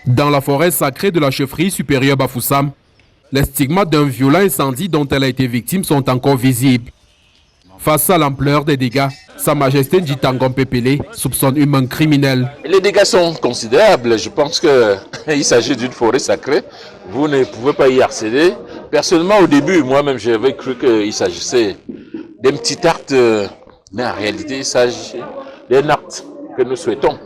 Dans la forêt sacrée de la chefferie supérieure Bafoussam, les stigmates d'un violent incendie dont elle a été victime sont encore visibles. Face à l'ampleur des dégâts, Sa Majesté Njitangom Pépélé soupçonne une main criminelle. Les dégâts sont considérables. Je pense qu'il s'agit d'une forêt sacrée. Vous ne pouvez pas y accéder. Personnellement, au début, moi-même, j'avais cru qu'il s'agissait d'un petit acte. Mais en réalité, il s'agit d'un acte que nous souhaitons.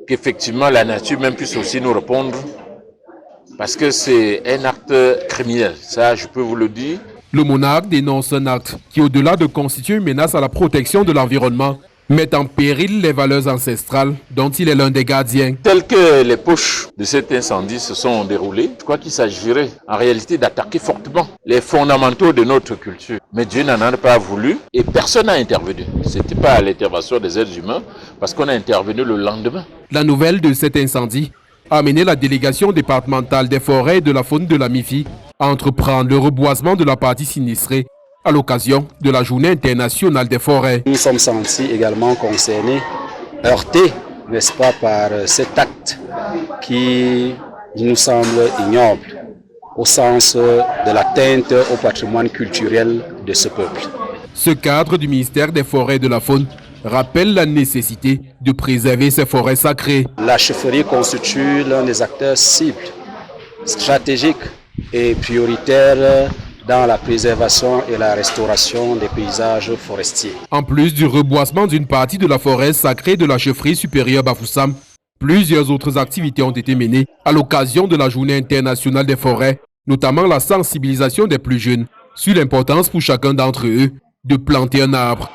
Qu'effectivement, la nature même puisse aussi nous répondre. Parce que c'est un acte criminel. Ça, je peux vous le dire. Le monarque dénonce un acte qui, au-delà de constituer une menace à la protection de l'environnement, met en péril les valeurs ancestrales dont il est l'un des gardiens. Telles que les poches de cet incendie se sont déroulées, je crois qu'il s'agirait en réalité d'attaquer fortement les fondamentaux de notre culture. Mais Dieu n'en a pas voulu et personne n'a intervenu. Ce n'était pas à l'intervention des êtres humains parce qu'on a intervenu le lendemain. La nouvelle de cet incendie a amené la délégation départementale des forêts et de la faune de la MIFI à entreprendre le reboisement de la partie sinistrée à l'occasion de la Journée internationale des forêts. Nous sommes sentis également concernés, heurtés, n'est-ce pas, par cet acte qui nous semble ignoble au sens de l'atteinte au patrimoine culturel de ce peuple. Ce cadre du ministère des Forêts et de la Faune rappelle la nécessité de préserver ces forêts sacrées. La chefferie constitue l'un des acteurs cibles, stratégiques et prioritaires dans la préservation et la restauration des paysages forestiers. En plus du reboisement d'une partie de la forêt sacrée de la chefferie supérieure Bafoussam, plusieurs autres activités ont été menées à l'occasion de la Journée internationale des forêts, notamment la sensibilisation des plus jeunes sur l'importance pour chacun d'entre eux de planter un arbre.